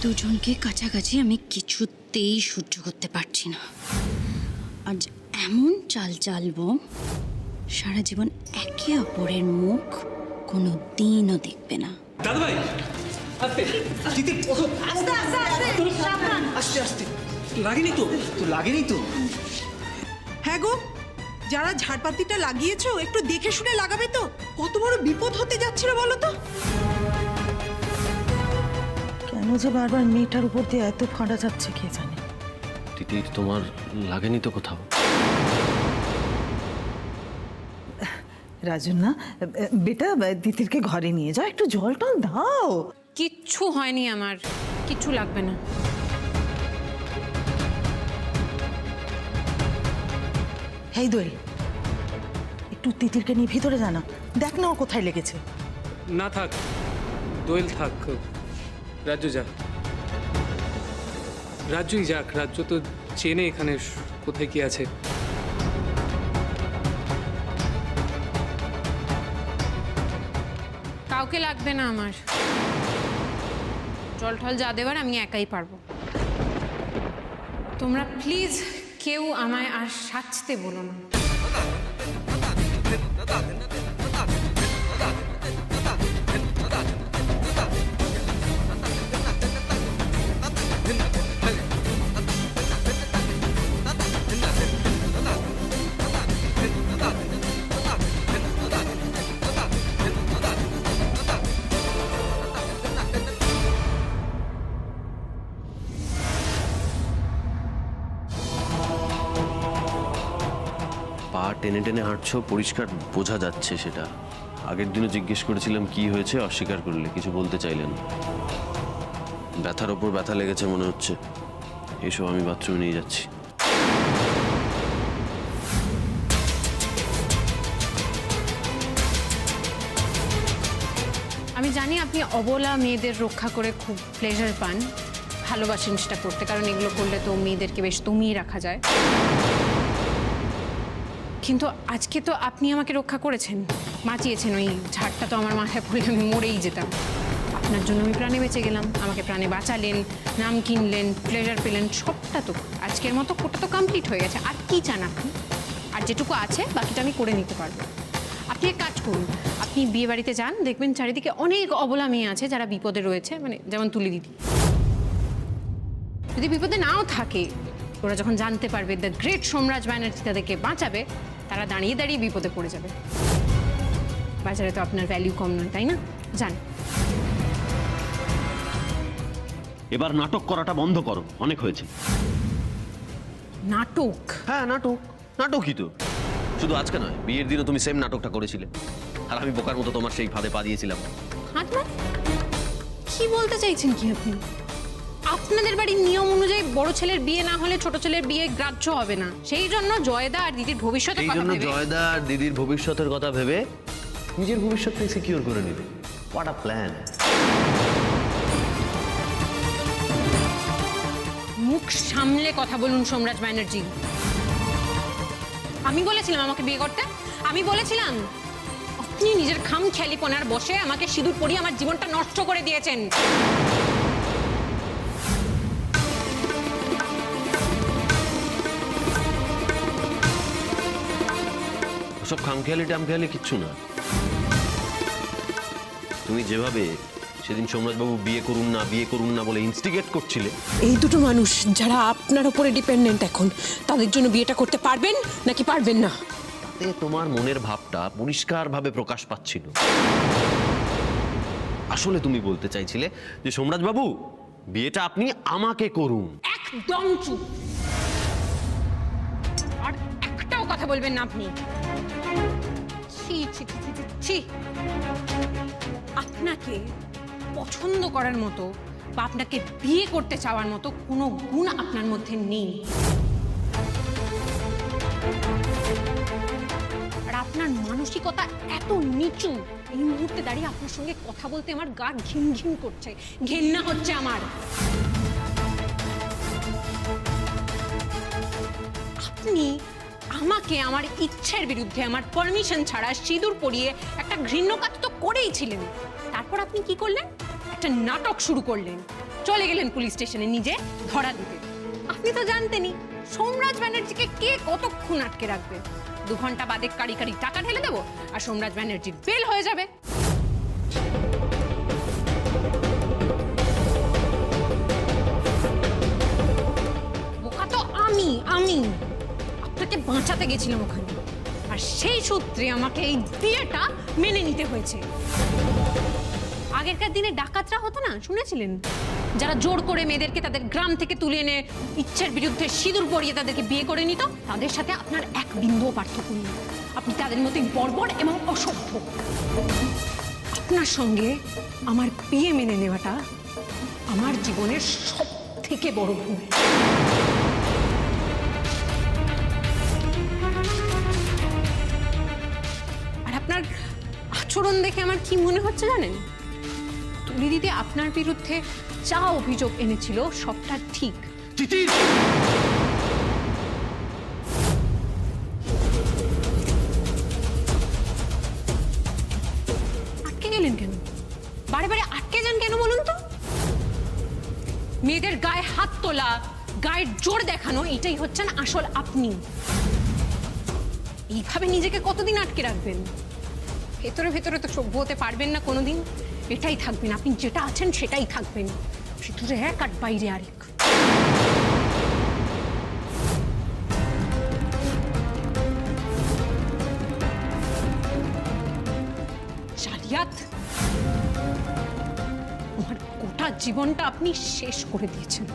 দুজনকে কাছাকাছি আমি কিছুতেই সহ্য করতে পারছি না। আজ এমন চাল চালবো সারা জীবন একে অপরের মুখ কোনো দিনও দেখবে না। দাদু ভাই আস্তে দিদি আস্তে আস্তে আস্তে সাবধান। আস্তে আস্তে লাগেনি তো লাগেনি তো। হ্যাঁ গো, যারা ঝাড়পাতিটা লাগিয়েছো একটু দেখে শুনে লাগাবে তো, কত বড় বিপদ হতে যাচ্ছিল বলো তো। কেন যে বারবার মেয়েটার উপর দিয়ে এত ফাঁড়া যাচ্ছে কে জানে। দিদি তোমার লাগেনি তো কোথাও? রাজু না বেটা, দিদিরকে ঘরে নিয়ে যাও, একটু জল টল দাও। কিচ্ছু হয়নি আমার, কিচ্ছু লাগবে না। এই দই, একটু তিতিরকে নিয়ে ভিতরে জানা, দেখ না ও কোথায় লেগেছে। না থাক, দোয়েল থাক, রাজ্য যা, রাজ্যই যাক। রাজ্য তো চেনে এখানে কোথায় কি আছে। কাউকে লাগবে না আমার, জল ঠল যা দেওয়ার আমি একাই পারবো। তোমরা প্লিজ কেউ আমায় আর সাজতে বলো না। পা টেনে টেনে হাঁটছো, পরিষ্কার বোঝা যাচ্ছে সেটা। আগের দিনও জিজ্ঞেস করেছিলাম কি হয়েছে, অস্বীকার করলে, কিছু বলতে চাইলেন। ব্যথার ওপর ব্যথা লেগেছে মনে হচ্ছে। এসব আমি বাথরুমে নিয়ে যাচ্ছি। আমি জানি আপনি অবলা মেয়েদের রক্ষা করে খুব প্লেজার পান, ভালোবাসেন সেটা করতে, কারণ এগুলো করলে তো মেয়েদেরকে বেশ দমিয়ে রাখা যায়। কিন্তু আজকে তো আপনি আমাকে রক্ষা করেছেন, বাঁচিয়েছেন। ওই ঝাড়টা তো আমার মাথায় পড়লে আমি মরেই যেতাম। আপনার জন্য আমি প্রাণে বেঁচে গেলাম, আমাকে প্রাণে বাঁচালেন, নাম কিনলেন, প্লেজার পেলেন, সবটা তো আজকের মতো কোটা তো কমপ্লিট হয়ে গেছে। আর কি চান আপনি? আর যেটুকু আছে বাকিটা আমি করে নিতে পারবো। আপনি এক কাজ করুন, আপনি বিয়ে বাড়িতে যান, দেখবেন চারিদিকে অনেক অবলা মেয়ে আছে যারা বিপদে রয়েছে, মানে যেমন তুলি দিদি। যদি বিপদে নাও থাকে, ওরা যখন জানতে পারবে দ্য গ্রেট সোমরাজ ব্যানার্জি তাদেরকে বাঁচাবে, তারা দাঁড়িয়ে দাঁড়িয়ে বিপদে পড়ে যাবে। বাজারে তো আপনার ভ্যালু কম নয়, তাই না? জান। এবার নাটক করাটা বন্ধ করো, অনেক হয়েছে। নাটক? হ্যাঁ নাটক, নাটকই তো। শুধু আজকে নয়, বিয়ের দিনও তুমি সেম নাটকটা করেছিলে, আর আমি বোকার মতো তোমার সেই ফাঁদে পা দিয়েছিলাম। হাত না? কি বলতে চাইছেন কি আপনি? আপনাদের বাড়ির নিয়ম অনুযায়ী বড় ছেলের বিয়ে না হলে ছোট ছেলের বিয়ে গ্রাহ্য হবে না, সেই জন্য জয়দা আর দিদির ভবিষ্যতের এই কথা জন্য ভেবে জয়দা আর দিদির ভবিষ্যতের কথা ভেবে নিজের ভবিষ্যৎকে সিকিউর করে নিবে। What a plan! মুখ সামলে কথা বলুন সোমরাজ ব্যানার্জি। আমি বলেছিলাম আমাকে বিয়ে করতে? আমি বলেছিলাম? আপনি নিজের খামখেয়ালিপনার বসে আমাকে সিঁদুর পরিয়ে আমার জীবনটা নষ্ট করে দিয়েছেন। সব খামখেয়ালি টামখেয়ালি কিচ্ছু না। তুমি যেভাবে সেদিন সোমরাজবাবু বিয়ে করুন না বলে ইনস্টিগেট করছিলে, এই দুটো মানুষ যারা আপনার উপরে ডিপেন্ডেন্ট এখন, তাদের জন্য বিয়েটা করতে পারবেন নাকি পারবেন না? তাতে তোমার মনের ভাবটা পরিষ্কারভাবে প্রকাশ পাচ্ছিল। আসলে তুমি বলতে চাইছিলে যে সোমরাজবাবু বিয়েটা আপনি আমাকে করুন। একদম চুপ, আর একটাও কথা বলবেন না আপনি। ছি ছি ছি ছি ছি। আপনাকে পছন্দ করার মতো বা আপনাকে বিয়ে করতে চাওয়ার মতো কোনো গুণ আপনার মধ্যে নেই। আর আপনার মানসিকতা এত নিচু, এই মুহূর্তে দাঁড়িয়ে আপনার সঙ্গে কথা বলতে আমার গা ঘিন ঘিন করছে, ঘেন্না হচ্ছে আমার। আপনি আমাকে আমার ইচ্ছের বিরুদ্ধে, আমার পারমিশন ছাড়া সিঁদুর পরিয়ে একটা ঘৃণ্য কাজ তো করেই ছিলেন। তারপর আপনি কি করলেন? একটা নাটক শুরু করলেন, চলে গেলেন পুলিশ স্টেশনে নিজে ধরা দিতে। আপনি তো জানতেনই সোমরাজ ব্যানার্জিকে কে কতক্ষণ আটকে রাখবে। 2 ঘন্টা বাদে কাড়ি কাড়ি টাকা ঢেলে দেবো আর সোমরাজ ব্যানার্জি বেল হয়ে যাবে। বোকা তো আমি আপনাকে বাঁচাতে গেছিলাম ওখানে, আর সেই সূত্রে আমাকে এই বিয়েটা মেনে নিতে হয়েছে। আগেরকার দিনে ডাকাতরা হতো না, শুনেছিলেন? যারা জোর করে মেয়েদেরকে তাদের গ্রাম থেকে তুলে এনে ইচ্ছের বিরুদ্ধে সিঁদুর পরিয়ে তাদেরকে বিয়ে করে নিত, তাদের সাথে আপনার এক বিন্দুও পার্থক্য নেই। আপনি তাদের মতোই বর্বর এবং অসভ্য। আপনার সঙ্গে আমার বিয়ে মেনে নেওয়াটা আমার জীবনের সবথেকে বড় ভুল। আর আপনার আচরণ দেখে আমার কি মনে হচ্ছে জানেন? তুলি দিদি আপনার বিরুদ্ধে যা অভিযোগ এনেছিল সবটা ঠিক। তিতির, আটকে গেলেন কেন? বারে বারে আটকে যান কেন বলুন তো? মেয়েদের গায়ে হাত তোলা, গায়ের জোর দেখানো, এটাই হচ্ছেন আসল আপনি। এইভাবে নিজেকে কতদিন আটকে রাখবেন? ভেতরে ভেতরে তো সভ্য হতে পারবেন না কোনোদিন। এটাই থাকবেন, আপনি যেটা আছেন সেটাই থাকবেন। ভিতরে এক আর বাইরে আরেক। জালিয়াত, আমার গোটা জীবনটা আপনি শেষ করে দিয়েছেন।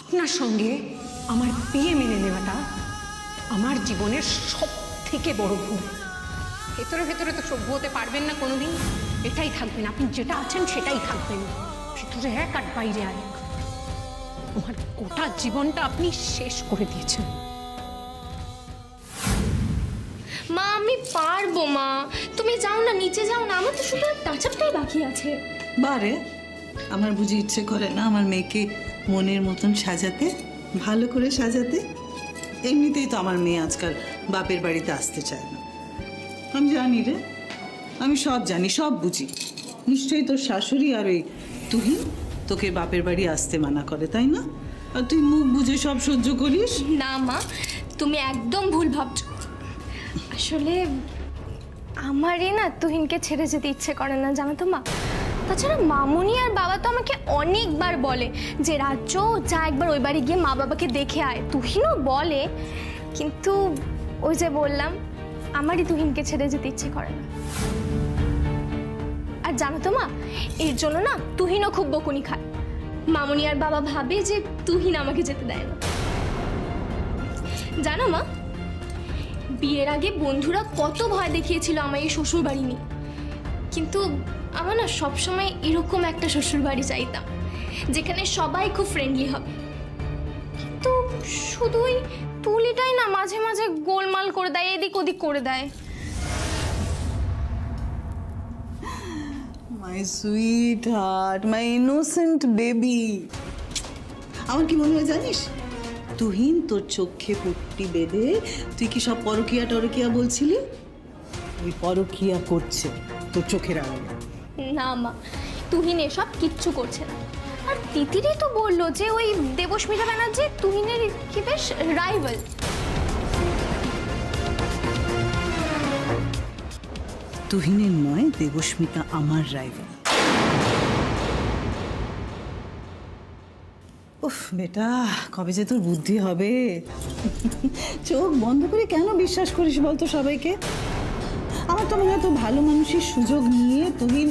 আপনার সঙ্গে আমার বিয়ে মেনে নেওয়াটা আমার জীবনের সবথেকে বড় ভুল। ভেতরে ভেতরে তো সভ্য হতে পারবেন না কোনোদিন। এটাই থাকবেন, আপনি যেটা আছেন সেটাই থাকবেন। ভিতরে এক আর বাইরে আরেক। আমার গোটা জীবনটা আপনি শেষ করে দিয়েছেন। মা আমি পারবো মা, তুমি যাও না, নিচে যাও না, আমার তো শুধু টাচআপটাই বাকি আছে। বারে আমার বুঝি ইচ্ছে করে না আমার মেয়েকে মনের মতন সাজাতে, ভালো করে সাজাতে? এমনিতেই তো আমার মেয়ে আজকাল বাপের বাড়িতে আসতে চায় না। আমি জানি রে, আমি সব জানি, সব বুঝি। নিশ্চয়ই তোর শাশুড়ি আর ওই তুহিন তোকে বাপের বাড়ি আসতে মানা করে, তাই না? আর তুই মুখ বুঝে সব সহ্য করিস? না মা, তুমি একদম ভুল ভাবছো। আসলে আমারই না তুহিনকে ছেড়ে যেতে ইচ্ছে করে না, জানো তো মা। তাছাড়া মামুনি আর বাবা তো আমাকে অনেকবার বলে যে রাজ্য যা একবার ওই বাড়ি গিয়ে মা বাবাকে দেখে আয়। তুহিনও বলে, কিন্তু ওই যে বললাম আমারই তুহিনকে ছেড়ে যেতে ইচ্ছে করে না। আর জানো তো মা, এর জন্য না তুহিনও খুব বকুনি খায়। মামুনি আর বাবা ভাবে যে তুহিন আমাকে যেতে দেয় না। জানো মা, বিয়ের আগে বন্ধুরা কত ভয় দেখিয়েছিল আমার এই শ্বশুর বাড়ি নিয়ে, কিন্তু আমার না সবসময় এরকম একটা শ্বশুর বাড়ি চাইতাম যেখানে সবাই খুব ফ্রেন্ডলি হবে। কিন্তু শুধুই তুলিটাই না মাঝে মাঝে গোলমাল করে দেয়, এদিক ওদিক করে দেয়। My sweet heart, my innocent baby. আমার কি মনে হয় জানিস, তুহিন তোর চোখে পট্টি বেঁধে তুই কি সব পরকিয়া টরকিয়া বলছিলি, ওই পরকিয়া করছে তোর চোখের আড়ালে। না মা, তুহিন এসব কিচ্ছু করছে না। আর তিতিরই তো বললো যে ওই দেবস্মিতা ব্যানার্জি তুহিনের কি বেশ রাইভাল। তুহিনের নয়, দেবস্মিতা আমার রাইভাল। উফ বেটা, কবে যে তোর বুদ্ধি হবে। চোখ বন্ধ করে কেন বিশ্বাস করিস বলতো সবাইকে? আমার তো মনে হয় তো ভালো মানুষের সুযোগ নিয়ে তুহিন,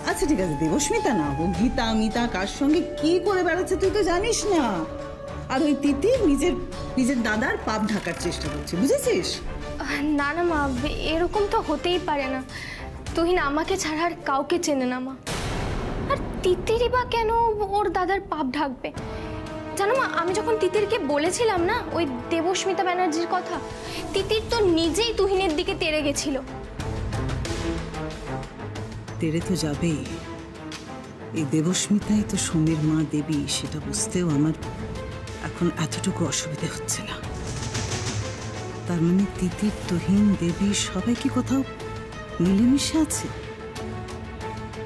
আচ্ছা ঠিক আছে দেবস্মিতা না হোক, গীতা মিতা কার সঙ্গে কি করে বেড়াচ্ছে তুই তো জানিস না। আর ওই তিতি নিজের দাদার পাপ ঢাকার চেষ্টা করছে, বুঝেছিস? না না মা, এরকম তো হতেই পারে না। তুহিন আমাকে ছাড়া আর কাউকে চেনে না মা। আর তিতিরই বা কেন ওর দাদার পাপ ঢাকবে? জানো মা, আমি যখন তিতিরকে বলেছিলাম না ওই দেবস্মিতা ব্যানার্জির কথা, তিতির তো নিজেই তুহিনের দিকে তেড়ে গেছিল। তেড়ে তো যাবেই। এই দেবস্মিতাই তো সোমের মা দেবী, সেটা বুঝতেও আমার এখন এতটুকু অসুবিধে হচ্ছে না। তার মানে তিতির, তুহিন, দেবী সবাই কি কোথাও মিলেমিশে আছে?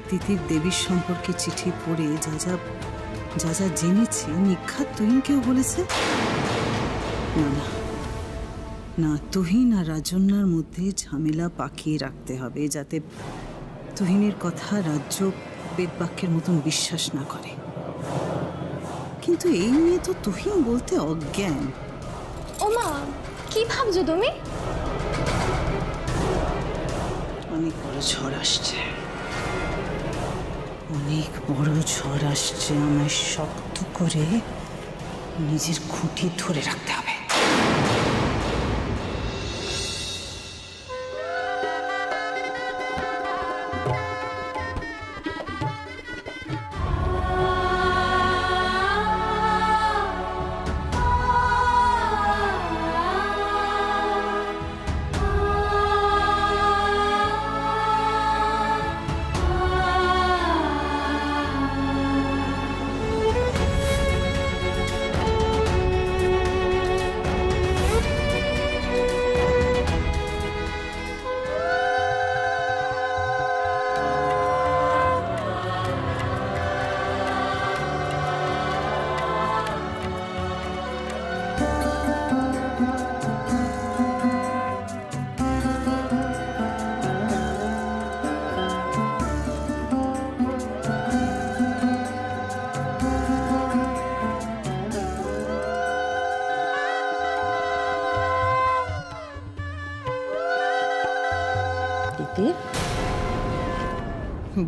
তিতির দেবীর সম্পর্কে চিঠি পড়ে যা যা জেনেছে নিখাত তুহিনকেও বলেছে। না না না, তুহিন আর রাজন্যার মধ্যে ঝামেলা পাকিয়ে রাখতে হবে, যাতে তুহিনের কথা রাজ্য বেদবাক্যের মতন বিশ্বাস না করে। কিন্তু এই নিয়ে তো তুহিন বলতে অজ্ঞান। ওমা, কি ভাবছো তুমি? অনেক বড় ঝড় আসছে, অনেক বড় ঝড় আসছে। আমায় শক্ত করে নিজের খুঁটি ধরে রাখতে হবে।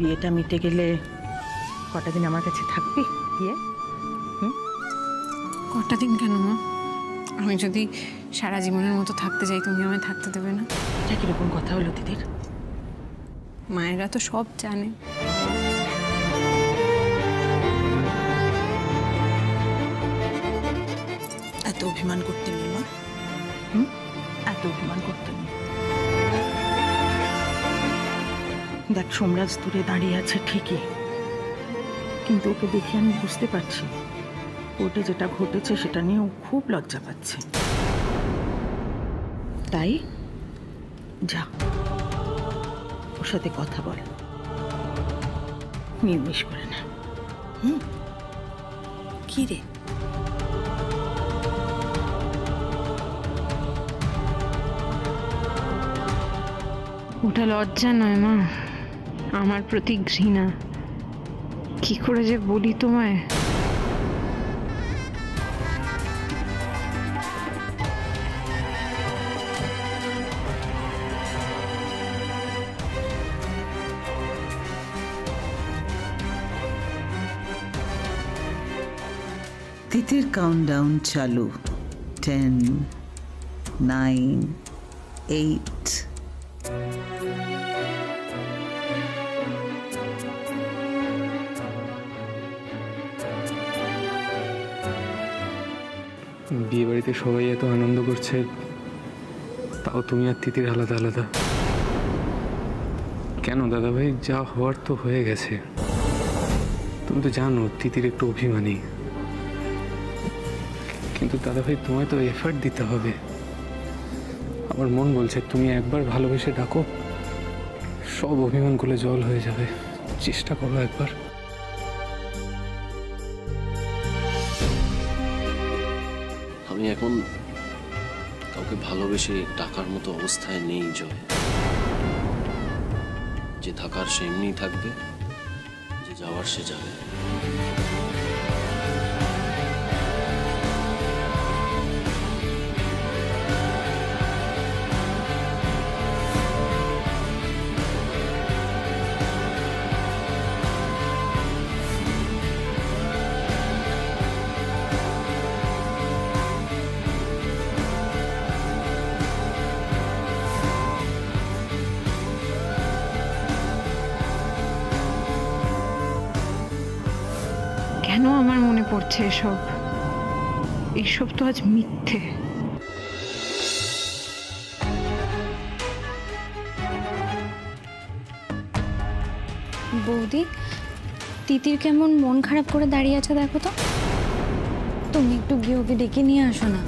বিয়েটা মিটে গেলে কটা দিন আমার কাছে থাকবি? বিয়ে কটা দিন কেন মা? আমি যদি সারা জীবনের মতো থাকতে চাই, তুমি আমায় থাকতে দেবে না? এটা কিরকম কথা হলো দিদির? মায়েরা তো সব জানে। এত অভিমান করতে নেই মা, এত অভিমান করতে নেই। দেখ, সোমরাজ দূরে দাঁড়িয়ে আছে ঠিকই, কিন্তু ওকে দেখে আমি বুঝতে পারছি কোর্টে যেটা ঘটেছে সেটা নিয়ে ও খুব লজ্জা পাচ্ছে। তাই যা, ওর সাথে কথা বল, নির্মিষ করে না। কি রে? ওটা লজ্জা নয় মা, আমার প্রতি ঘৃণা। কি করে যে বলি তোমায়। তিতির কাউন্টডাউন চালু। 10, 9, 8। বিয়ে বাড়িতে সবাই এত আনন্দ করছে, তাও তুমি আর তিতির আলাদা আলাদা কেন? দাদা ভাই, যা হওয়ার তো হয়ে গেছে। তুমি তো জানো তিতির একটু অভিমানী, কিন্তু দাদা ভাই তোমায় তো এফার্ট দিতে হবে। আমার মন বলছে তুমি একবার ভালোবেসে ডাকো, সব অভিমানগুলো জল হয়ে যাবে। চেষ্টা করো একবার। আমি এখন কাউকে ভালোবেসে ডাকার মতো অবস্থায় নেই জয়। যে থাকার সে এমনিই থাকবে, যে যাওয়ার সে যাবে। কেন আমার মনে পড়ছে এসব? এইসব তো আজ মিথ্যে। বৌদি, তিতির কেমন মন খারাপ করে দাঁড়িয়ে আছে দেখো তো। তুমি একটু গিয়ে ওকে ডেকে নিয়ে আসো না।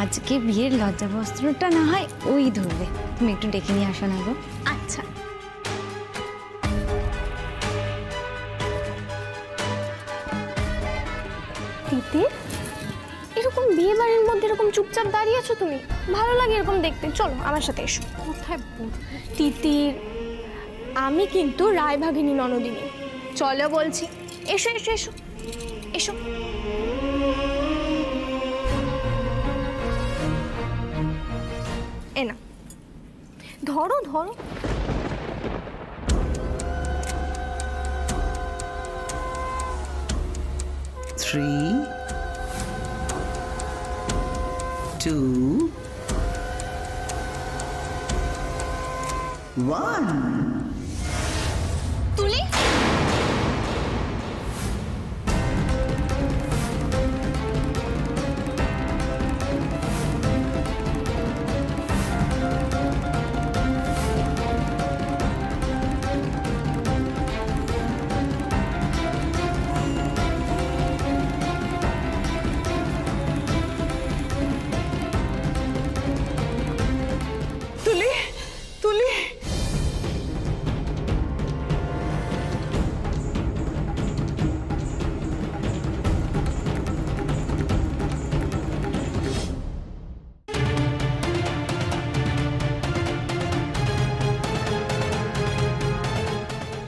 আজকে বিয়ের লজ্জাবস্ত্রটা না হয় ওই ধরবে, তুমি একটু ডেকে নিয়ে আসো না গো। আচ্ছা। তিতির, এরকম বিয়ে বাড়ির মধ্যে এরকম চুপচাপ দাঁড়িয়ে আছো তুমি? ভালো লাগে এরকম দেখতে, চলো আমার সাথে এসো। কোথায়? তিতির, আমি কিন্তু রায়ভাগিনী ননদিনী, চলো বলছি, এসো এসো এসো এসো। এ না, ধরো ধরো। Three, 2, 1. তুলি, তুলি, তুলি।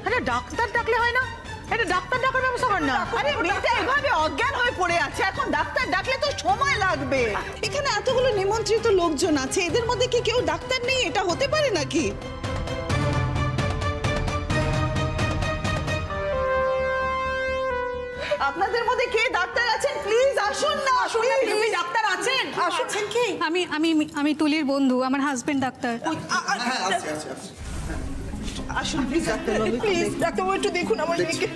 আরে ডাক্তার ডাকলে হয় না? এটা ডাক্তার ডাকার ব্যবস্থা কর না। আরে মেয়েটা এভাবে অজ্ঞান হয়ে পড়ে আছে, এখন ডাক্তার ডাকলে তো সময় লাগবে। এখানে এতগুলো নিমন্ত্রিত লোকজন আছে, এদের মধ্যে কি কেউ ডাক্তার নেই? এটা হতে পারে নাকি? আপনাদের মধ্যে কে ডাক্তার আছেন প্লিজ আসুন না। আসুন, ডাক্তার আছেন? আসছেন কি? আমি তুলির বন্ধু, আমার হাজবেন্ড ডাক্তার। আসুন প্লিজ ডাক্তারবাবু, প্লিজ ডাক্তারবাবু একটু দেখুন আমার মেয়েকে।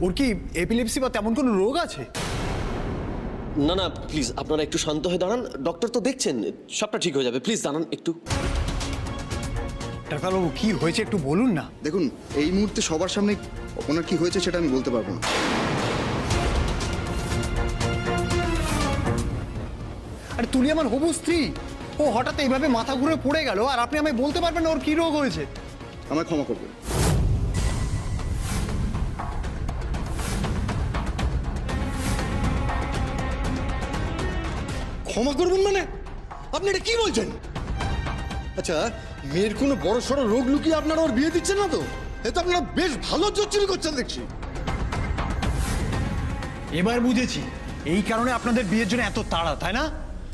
ওর কি এপিলেপসি বা তেমন কোনো রোগ আছে? না না প্লিজ আপনারা একটু শান্ত হয়ে দাঁড়ান, ডক্টর তো দেখছেন, সবটা ঠিক হয়ে যাবে, প্লিজ দাঁড়ান একটু। ডাক্তারবাবু কি হয়েছে একটু বলুন না। দেখুন, এই মুহূর্তে সবার সামনে ওনার কি হয়েছে সেটা আমি বলতে পারবো না। আরে তুলি আমার হবু স্ত্রী, ও হঠাৎ এইভাবে মাথা ঘুরে পড়ে গেল আর আপনি আমায় বলতে পারবেন না ওর কি রোগ হয়েছে? আমায় ক্ষমা করবেন। ক্ষমা করবেন মানে? আপনি এটা কি বলছেন? আচ্ছা, মেয়ের কোনো বড় সড়ো রোগ লুকিয়ে আপনারা ওর বিয়ে দিচ্ছেন না তো? এ তো আপনারা বেশ ভালো জোচ্চুরি করছেন দেখছি। এবার বুঝেছি এই কারণে আপনাদের বিয়ের জন্য এত তাড়া, তাই না?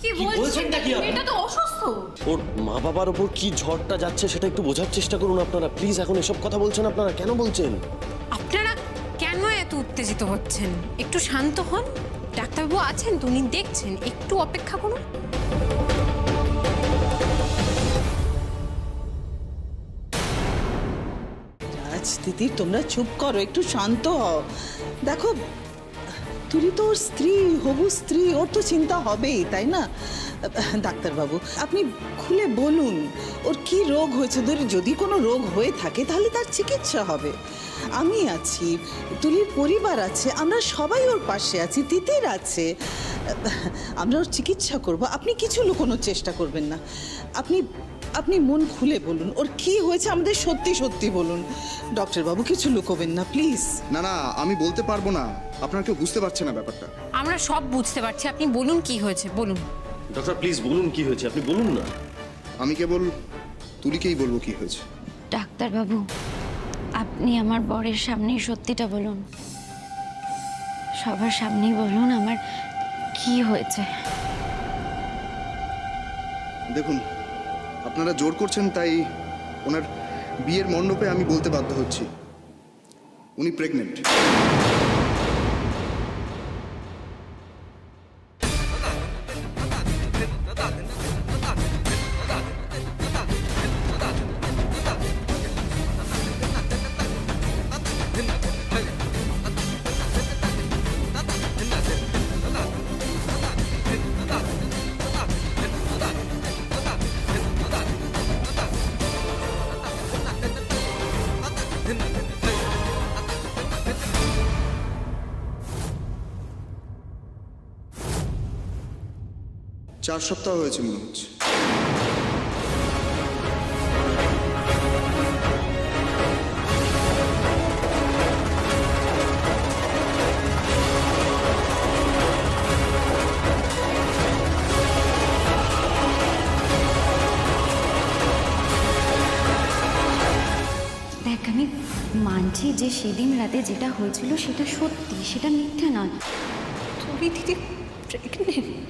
কি বলছেন নাকি? এটা তো অসুস্থ। ওর মা বাবার ওপর কি ঝড়টা যাচ্ছে সেটা একটু বোঝার চেষ্টা করুন আপনারা, প্লিজ। এখন এসব কথা বলছেন আপনারা, কেন বলছেন? আপনারা কেন এত উত্তেজিত হচ্ছেন? একটু শান্ত হন, ডাক্তারবাবু আছেন তো, উনি দেখছেন, একটু অপেক্ষা করুন। তিতির, তোমরা চুপ করো, একটু শান্ত হও। দেখো, তুলি তো ওর স্ত্রী, হবু স্ত্রী, ওর তো চিন্তা হবেই, তাই না? ডাক্তারবাবু আপনি খুলে বলুন ওর কি রোগ হয়েছে। যদি কোনো রোগ হয়ে থাকে তাহলে তার চিকিৎসা হবে। আমি আছি, তুলির পরিবার আছে, আমরা সবাই ওর পাশে আছি, তিতির আছে, আমরা ওর চিকিৎসা করব। আপনি কিছু লুকোনোর চেষ্টা করবেন না। আপনি আপনি মন খুলে বলুন ওর কি হয়েছে, আমাদের সত্যি সত্যি বলুন। ডক্টরবাবু কিছু লুকোবেন না প্লিজ। না না, আমি বলতে পারবো না, আপনার কেউ বুঝতে পারছে না ব্যাপারটা। আমরা সব বুঝতে পারছি, আপনি বলুন কি হয়েছে, বলুন। ডক্টর প্লিজ বলুন কি হয়েছে, আপনি বলুন না। আমি কেবল তুলিকেই বলবো কি হয়েছে। ডাক্তারবাবু, আপনি আমার বরের সামনেই সত্যিটা বলুন, সবার সামনেই বলুন আমার কি হয়েছে। দেখুন, আপনারা জোর করছেন তাই ওনার বিয়ের মণ্ডপে আমি বলতে বাধ্য হচ্ছি। উনি প্রেগনেন্ট। চার সপ্তাহ হয়েছে মনে হচ্ছে। দেখ আমি মানছি যে সেদিন রাতে যেটা হয়েছিল সেটা সত্যি, সেটা মিথ্যা নয়। তুমি দিদি প্রেগনেন্ট?